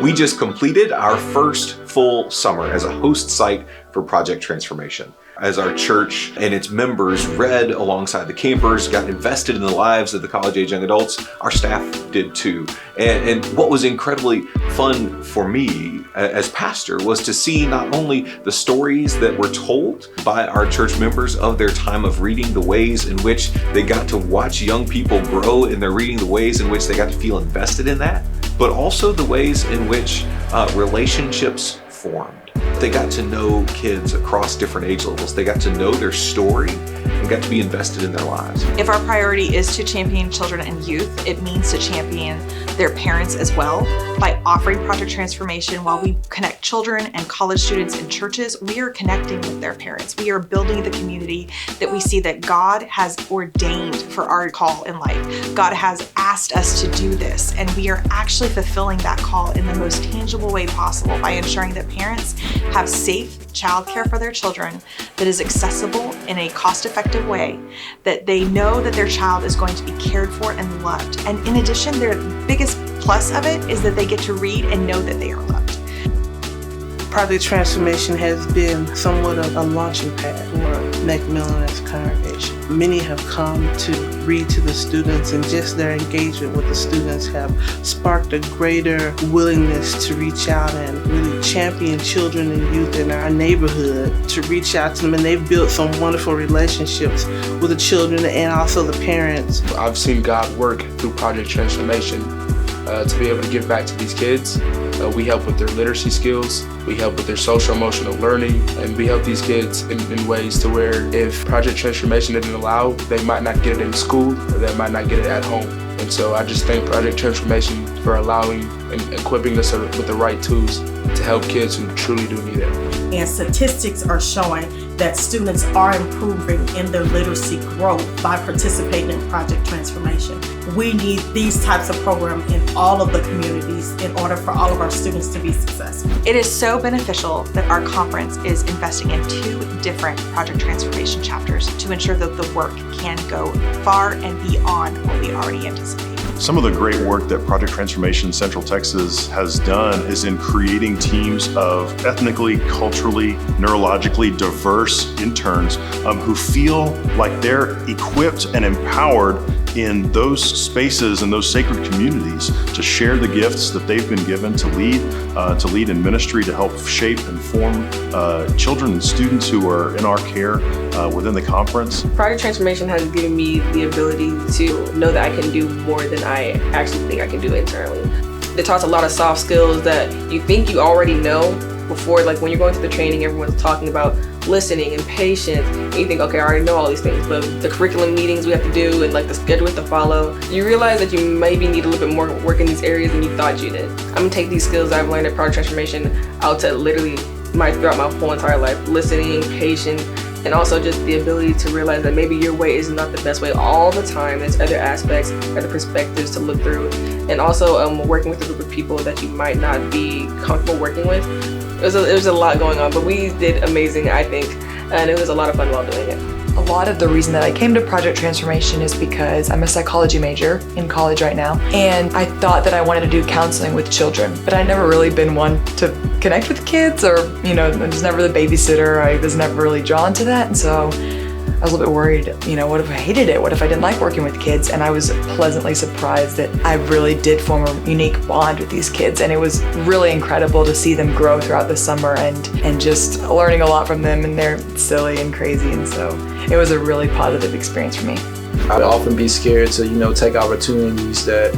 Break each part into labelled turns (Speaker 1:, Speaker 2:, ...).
Speaker 1: We just completed our first full summer as a host site for Project Transformation. As our church and its members read alongside the campers, got invested in the lives of the college-age young adults, our staff did too. And what was incredibly fun for me as pastor was to see not only the stories that were told by our church members of their time of reading, the ways in which they got to watch young people grow in their reading, the ways in which they got to feel invested in that, but also the ways in which relationships formed. They got to know kids across different age levels. They got to know their story and got to be invested in their lives.
Speaker 2: If our priority is to champion children and youth, it means to champion their parents as well. By offering Project Transformation, while we connect children and college students in churches, we are connecting with their parents. We are building the community that we see that God has ordained for our call in life. God has asked us to do this, and we are actually fulfilling that call in the most tangible way possible by ensuring that parents have safe childcare for their children that is accessible in a cost-effective way, that they know that their child is going to be cared for and loved. And in addition, their biggest plus of it is that they get to read and know that they are loved.
Speaker 3: Project Transformation has been somewhat of a launching pad for Macmillan as a congregation. Many have come to read to the students, and just their engagement with the students have sparked a greater willingness to reach out and really champion children and youth in our neighborhood, to reach out to them. And they've built some wonderful relationships with the children and also the parents.
Speaker 4: I've seen God work through Project Transformation to be able to give back to these kids. We help with their literacy skills, we help with their social emotional learning, and we help these kids in ways to where if Project Transformation didn't allow, they might not get it in school, or they might not get it at home. And so I just thank Project Transformation for allowing and equipping us with the right tools to help kids who truly do need it.
Speaker 5: And statistics are showing that students are improving in their literacy growth by participating in Project Transformation. We need these types of programs in all of the communities in order for all of our students to be successful.
Speaker 2: It is so beneficial that our conference is investing in 2 different Project Transformation chapters to ensure that the work can go far and beyond what we already anticipate.
Speaker 6: Some of the great work that Project Transformation Central Texas has done is in creating teams of ethnically, culturally, neurologically diverse interns who feel like they're equipped and empowered in those spaces and those sacred communities to share the gifts that they've been given to lead in ministry, to help shape and form children and students who are in our care within the conference.
Speaker 7: Project Transformation has given me the ability to know that I can do more than I actually think I can do internally. It taught a lot of soft skills that you think you already know before, like when you're going through the training, everyone's talking about listening and patience, and you think, okay, I already know all these things, but the curriculum meetings we have to do and like the schedule we have to follow, you realize that you maybe need a little bit more work in these areas than you thought you did. I'm gonna take these skills I've learned at Project Transformation out to literally throughout my whole entire life. Listening, patience, and also just the ability to realize that maybe your way is not the best way all the time. There's other aspects, other perspectives to look through. And also working with a group of people that you might not be comfortable working with. It was a lot going on, but we did amazing, I think, and it was a lot of fun while doing it.
Speaker 8: A lot of the reason that I came to Project Transformation is because I'm a psychology major in college right now, and I thought that I wanted to do counseling with children, but I'd never really been one to connect with kids, or, I was never the babysitter. I was never really drawn to that, and so I was a little bit worried, what if I hated it? What if I didn't like working with kids? And I was pleasantly surprised that I really did form a unique bond with these kids. And it was really incredible to see them grow throughout the summer and just learning a lot from them. And they're silly and crazy. And so it was a really positive experience for me.
Speaker 9: I'd often be scared to, take opportunities that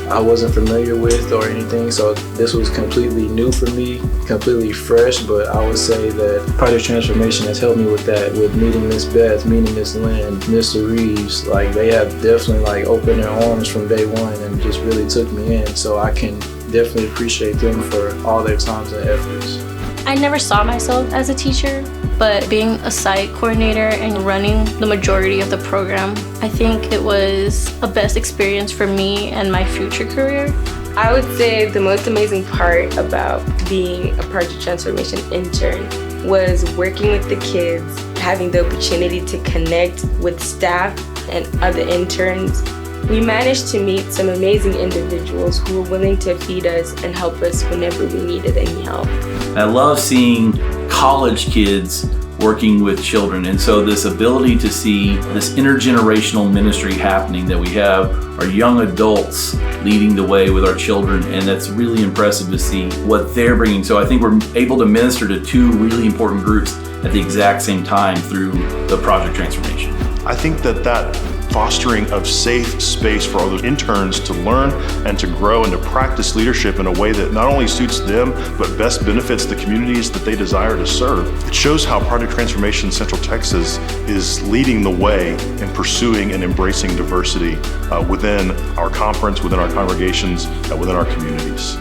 Speaker 9: I wasn't familiar with or anything, so this was completely new for me, completely fresh, but I would say that Project Transformation has helped me with that, with meeting Miss Beth, meeting Miss Lynn, Mr. Reeves. They have definitely opened their arms from day one and just really took me in, so I can definitely appreciate them for all their times and efforts.
Speaker 10: I never saw myself as a teacher, but being a site coordinator and running the majority of the program, I think it was a best experience for me and my future career.
Speaker 7: I would say the most amazing part about being a Project Transformation intern was working with the kids, having the opportunity to connect with staff and other interns,
Speaker 11: We managed to meet some amazing individuals who were willing to feed us and help us whenever we needed any help.
Speaker 12: I love seeing college kids working with children, and so this ability to see this intergenerational ministry happening, that we have our young adults leading the way with our children, and that's really impressive to see what they're bringing. So I think we're able to minister to two really important groups at the exact same time through the project transformation.
Speaker 6: I think that fostering of safe space for all those interns to learn and to grow and to practice leadership in a way that not only suits them, but best benefits the communities that they desire to serve. It shows how Project Transformation Central Texas is leading the way in pursuing and embracing diversity within our conference, within our congregations, within our communities.